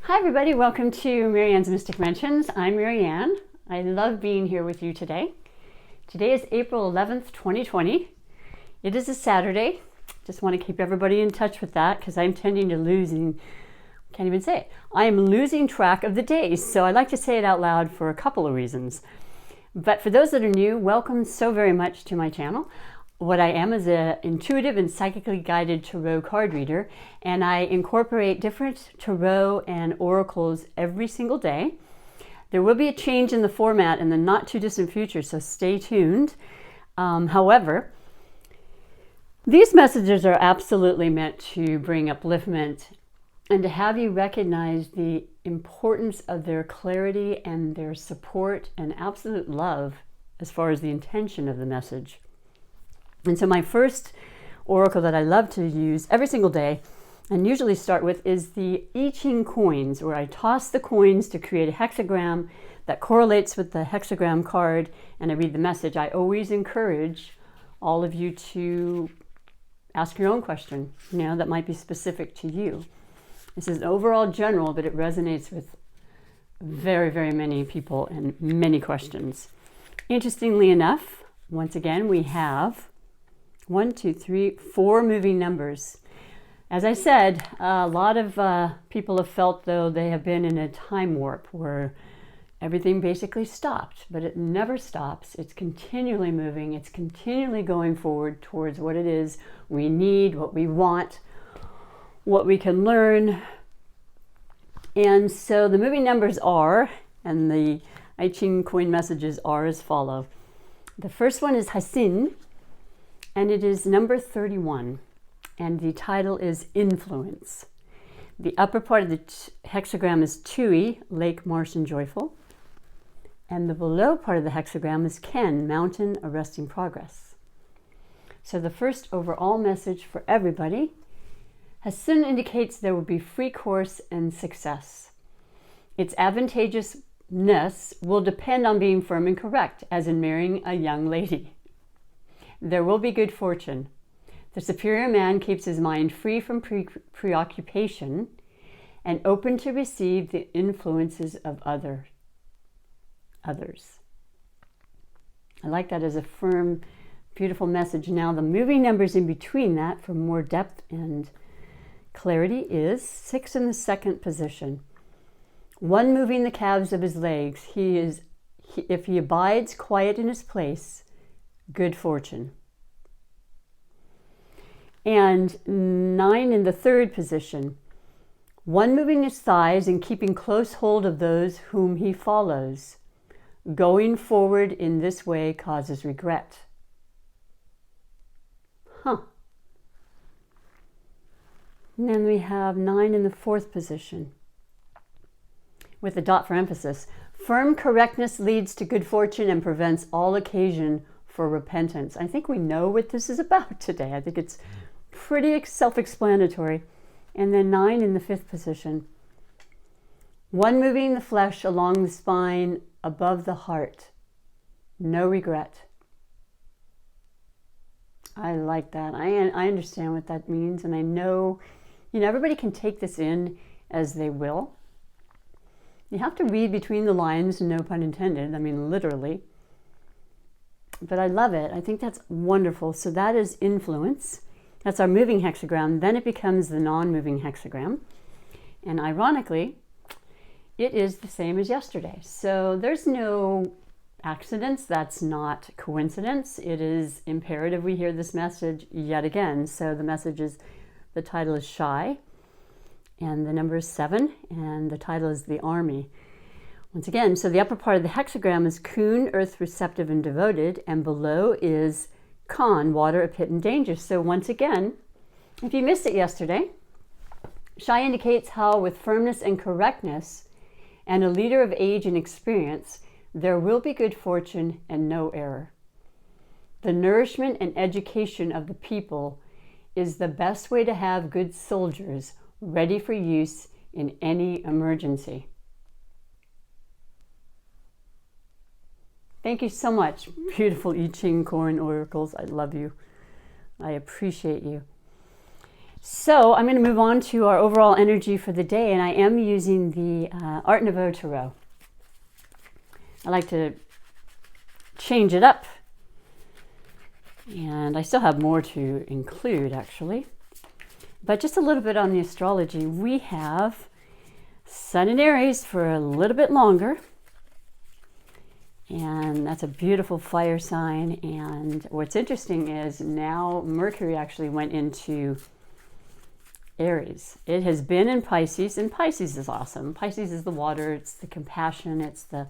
Hi everybody, welcome to MaryAnne's Mystic Mentions. I'm MaryAnne. I love being here with you today. Today is April 11th, 2020. It is a Saturday. Just want to keep everybody in touch with that because I'm tending to can't even say it. I am losing track of the days, so I like to say it out loud for a couple of reasons. But for those that are new, welcome so very much to my channel. What I am is an intuitive and psychically guided tarot card reader, and I incorporate different tarot and oracles every single day. There will be a change in the format in the not too distant future, so stay tuned. However, these messages are absolutely meant to bring upliftment and to have you recognize the importance of their clarity and their support and absolute love as far as the intention of the message. And so my first oracle that I love to use every single day and usually start with is the I Ching coins, where I toss the coins to create a hexagram that correlates with the hexagram card, and I read the message. I always encourage all of you to ask your own question, that might be specific to you. This is overall general, but it resonates with very, very many people and many questions. Interestingly enough, once again, we have 4 moving numbers. As I said, a lot of people have felt though they have been in a time warp where everything basically stopped, but it never stops. It's continually moving. It's continually going forward towards what it is we need, what we want, what we can learn. And so the moving numbers are, and the I Ching coin messages are as follow. The first one is Hasin, and it is number 31, and the title is Influence. The upper part of the hexagram is Tui, Lake, Marsh, and Joyful, and the below part of the hexagram is Ken, Mountain, Arresting Progress. So the first overall message for everybody, Hasin indicates there will be free course and success. Its advantageousness will depend on being firm and correct, as in marrying a young lady. There will be good fortune. The superior man keeps his mind free from preoccupation and open to receive the influences of others. I like that as a firm, beautiful message. Now the moving numbers in between that for more depth and clarity is 6 in the second position. 1 moving the calves of his legs. If he abides quiet in his place, good fortune. And 9 in the third position. 1 moving his thighs and keeping close hold of those whom he follows. Going forward in this way causes regret. And then we have 9 in the fourth position, with a dot for emphasis. Firm correctness leads to good fortune and prevents all occasion for repentance. I think we know what this is about today. I think it's pretty self-explanatory. And then 9 in the fifth position. 1 moving the flesh along the spine above the heart. No regret. I like that. I understand what that means, and I know, everybody can take this in as they will. You have to read between the lines, no pun intended. I mean, literally. But I love it. I think that's wonderful. So that is influence. That's our moving hexagram. Then it becomes the non-moving hexagram. And ironically, it is the same as yesterday. So there's no accidents. That's not coincidence. It is imperative we hear this message yet again. So the title is Shy, and the number is 7, and the title is The Army. Once again, so the upper part of the hexagram is Kun, earth receptive and devoted, and below is Khan, water, a pit and danger. So once again, if you missed it yesterday, Shy indicates how with firmness and correctness and a leader of age and experience, there will be good fortune and no error. The nourishment and education of the people is the best way to have good soldiers ready for use in any emergency. Thank you so much, beautiful I Ching coin oracles. I love you. I appreciate you. So I'm going to move on to our overall energy for the day, and I am using the Art Nouveau Tarot. I like to change it up, and I still have more to include actually. But just a little bit on the astrology. We have Sun in Aries for a little bit longer, and that's a beautiful fire sign. And what's interesting is now Mercury actually went into Aries. It has been in Pisces, and Pisces is awesome. Pisces is the water, it's the compassion, it's the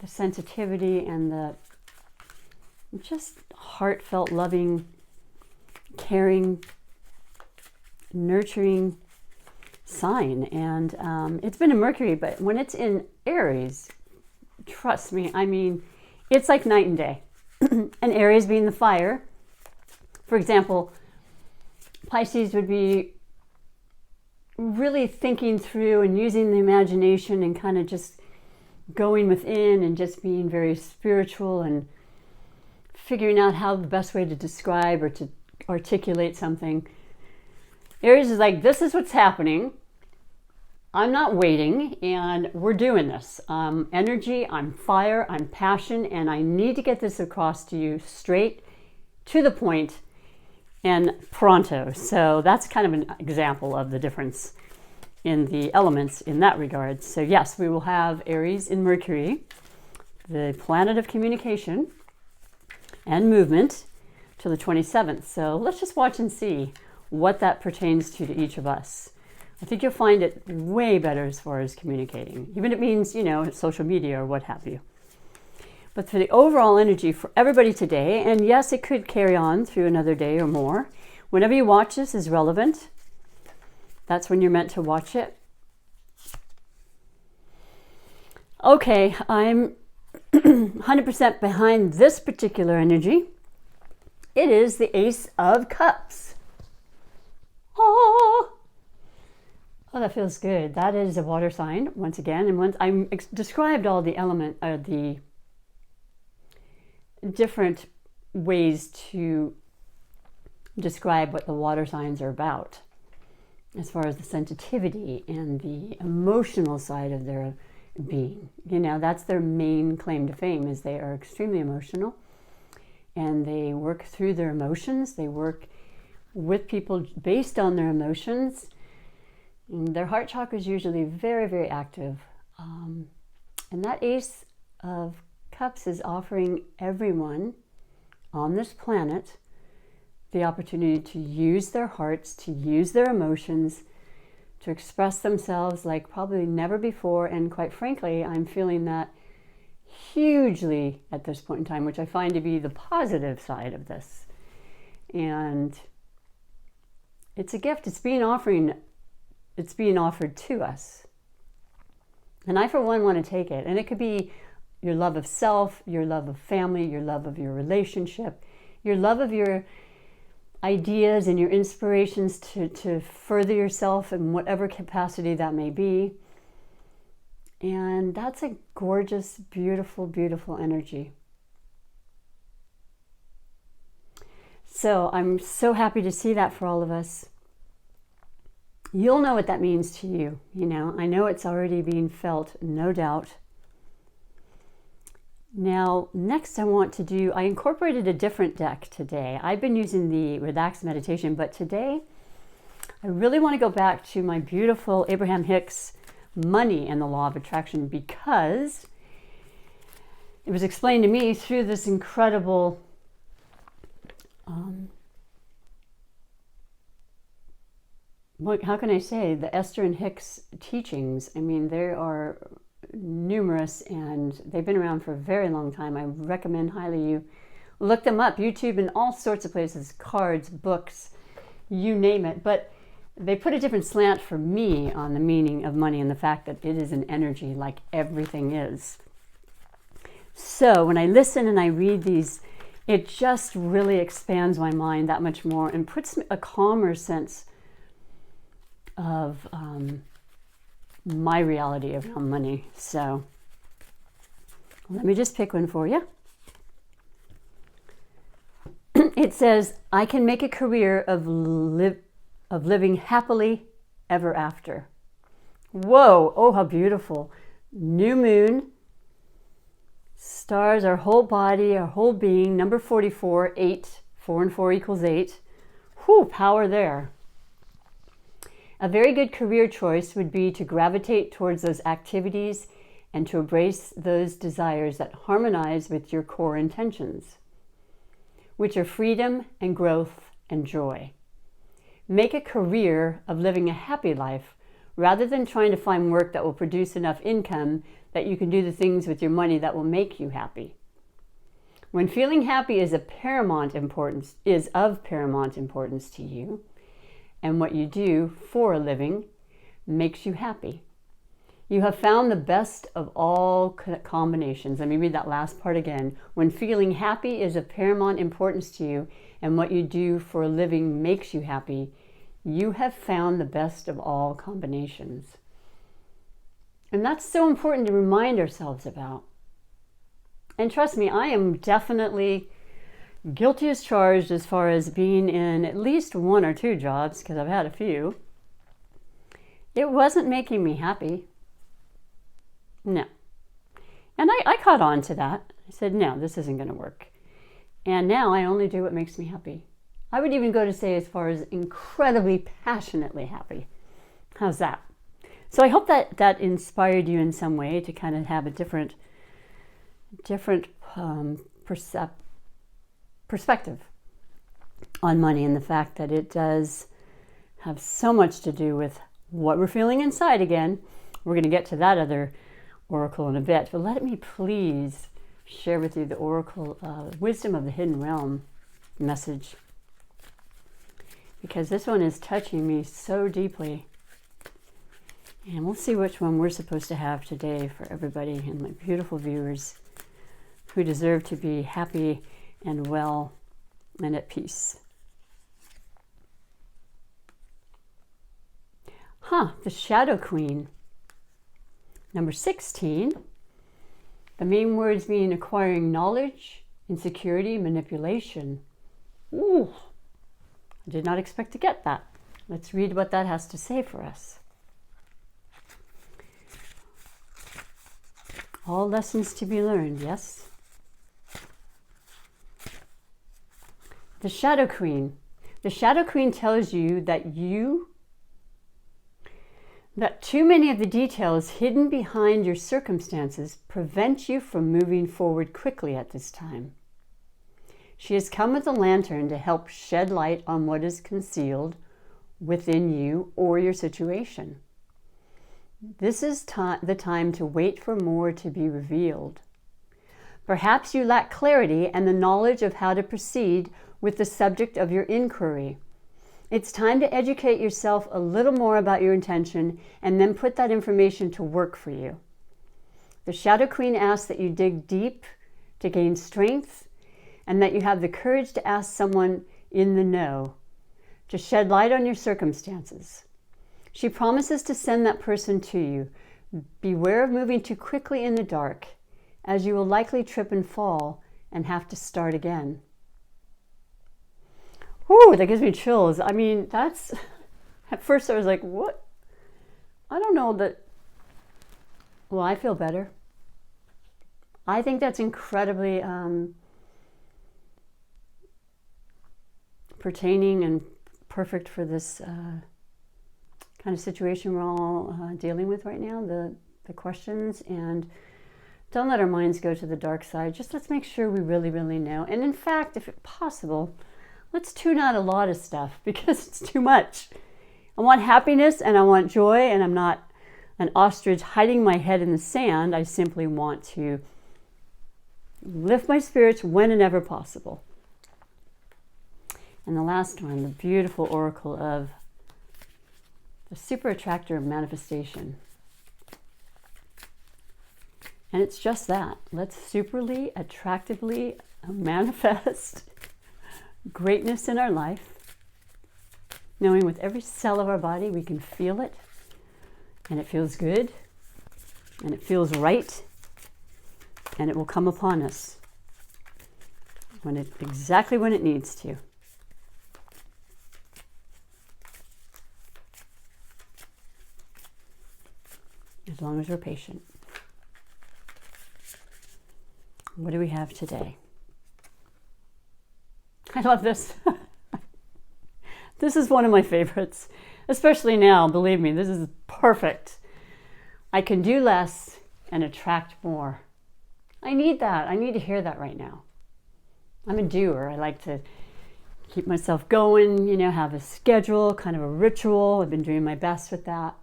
sensitivity and the just heartfelt, loving, caring, nurturing sign. And it's been in Mercury, but when it's in Aries, trust me, I mean, it's like night and day. And Aries being the fire, for example, Pisces would be really thinking through and using the imagination and kind of just going within and just being very spiritual and figuring out how the best way to describe or to articulate something. Aries is like, this is what's happening. I'm not waiting, and we're doing this. Energy, I'm fire, I'm passion, and I need to get this across to you straight, to the point, and pronto. So that's kind of an example of the difference in the elements in that regard. So yes, we will have Aries in Mercury, the planet of communication and movement, till the 27th. So let's just watch and see what that pertains to each of us. I think you'll find it way better as far as communicating, even if it means, social media or what have you. But for the overall energy for everybody today, and yes, it could carry on through another day or more. Whenever you watch this is relevant. That's when you're meant to watch it. Okay, I'm 100% behind this particular energy. It is the Ace of Cups. Oh, that feels good. That is a water sign once again. And once I described all the the different ways to describe what the water signs are about, as far as the sensitivity and the emotional side of their being. That's their main claim to fame, is they are extremely emotional, and they work through their emotions. They work with people based on their emotions. And their heart chakra is usually very, very active. And that Ace of Cups is offering everyone on this planet the opportunity to use their hearts, to use their emotions, to express themselves like probably never before. And quite frankly, I'm feeling that hugely at this point in time, which I find to be the positive side of this. And it's a gift. It's being offered to us. And I, for one, want to take it. And it could be your love of self, your love of family, your love of your relationship, your love of your ideas and your inspirations to further yourself in whatever capacity that may be. And that's a gorgeous, beautiful, beautiful energy. So I'm so happy to see that for all of us. You'll know what that means to you. I know it's already being felt, no doubt. Now, next I incorporated a different deck today. I've been using the Relaxed Meditation, but today I really want to go back to my beautiful Abraham Hicks Money and the Law of Attraction, because it was explained to me through this incredible how can I say, the Esther and Hicks teachings. I mean, there are numerous, and they've been around for a very long time. I recommend highly you look them up, YouTube and all sorts of places, cards, books, you name it. But they put a different slant for me on the meaning of money and the fact that it is an energy like everything is. So when I listen and I read these, it just really expands my mind that much more and puts a calmer sense of my reality around money. So let me just pick one for you. It says, I can make a career of living happily ever after. Whoa, oh, how beautiful. New moon, stars, our whole body, our whole being. Number 44, 8. 4 and 4 equals 8. Whew, power there. A very good career choice would be to gravitate towards those activities and to embrace those desires that harmonize with your core intentions, which are freedom and growth and joy. Make a career of living a happy life rather than trying to find work that will produce enough income that you can do the things with your money that will make you happy. When feeling happy is of paramount importance to you, and what you do for a living makes you happy, you have found the best of all combinations. Let me read that last part again. When feeling happy is of paramount importance to you, and what you do for a living makes you happy, you have found the best of all combinations. And that's so important to remind ourselves about. And trust me, I am definitely guilty as charged as far as being in at least 1 or 2 jobs, because I've had a few. It wasn't making me happy. No. And I caught on to that. I said, no, this isn't going to work. And now I only do what makes me happy. I would even go to say as far as incredibly passionately happy. How's that? So I hope that inspired you in some way to kind of have a different perspective on money, and the fact that it does have so much to do with what we're feeling inside again. We're going to get to that other oracle in a bit, but let me please share with you the oracle Wisdom of the Hidden Realm message, because this one is touching me so deeply. And we'll see which one we're supposed to have today for everybody and my beautiful viewers who deserve to be happy and well and at peace. The Shadow Queen. Number 16. The main words being acquiring knowledge, insecurity, manipulation. Ooh, I did not expect to get that. Let's read what that has to say for us. All lessons to be learned, yes? The Shadow Queen. The Shadow Queen tells you that too many of the details hidden behind your circumstances prevent you from moving forward quickly at this time. She has come with a lantern to help shed light on what is concealed within you or your situation. This is the time to wait for more to be revealed. Perhaps you lack clarity and the knowledge of how to proceed with the subject of your inquiry. It's time to educate yourself a little more about your intention and then put that information to work for you. The Shadow Queen asks that you dig deep to gain strength and that you have the courage to ask someone in the know to shed light on your circumstances. She promises to send that person to you. Beware of moving too quickly in the dark, as you will likely trip and fall and have to start again. Whew, that gives me chills. I mean, that's... At first I was like, what? I don't know that... Well, I feel better. I think that's incredibly pertaining and perfect for this kind of situation we're all dealing with right now, the questions. And don't let our minds go to the dark side. Just let's make sure we really, really know. And in fact, if possible, let's tune out a lot of stuff because it's too much. I want happiness and I want joy, and I'm not an ostrich hiding my head in the sand. I simply want to lift my spirits when and ever possible. And the last one, the beautiful oracle of the Super Attractor of Manifestation. And it's just that. Let's superly, attractively manifest greatness in our life, knowing with every cell of our body we can feel it, and it feels good, and it feels right, and it will come upon us. exactly when it needs to. As long as we're patient. What do we have today? I love this. This is one of my favorites, especially now. Believe me, this is perfect. I can do less and attract more. I need that. I need to hear that right now. I'm a doer. I like to keep myself going, you know, have a schedule, kind of a ritual. I've been doing my best with that.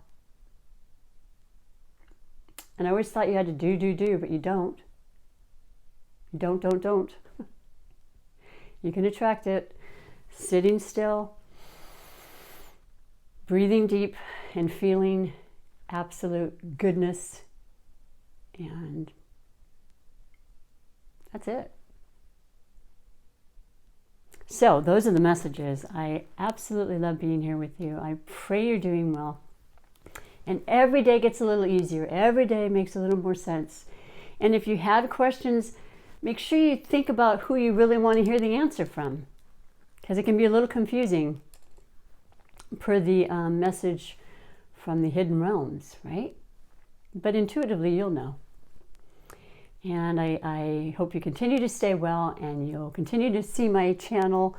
And I always thought you had to do, but you don't. Don't. You can attract it sitting still, breathing deep, and feeling absolute goodness. And that's it. So those are the messages. I absolutely love being here with you. I pray you're doing well. And every day gets a little easier. Every day makes a little more sense. And if you have questions, make sure you think about who you really want to hear the answer from, because it can be a little confusing per the message from the hidden realms, right? But intuitively, you'll know. And I hope you continue to stay well, and you'll continue to see my channel.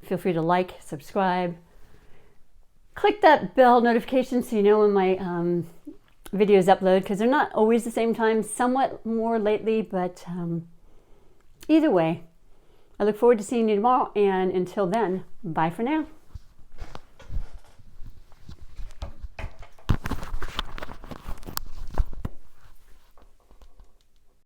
Feel free to like, subscribe. Click that bell notification so you know when my videos upload, because they're not always the same time, somewhat more lately, but either way, I look forward to seeing you tomorrow, and until then, bye for now.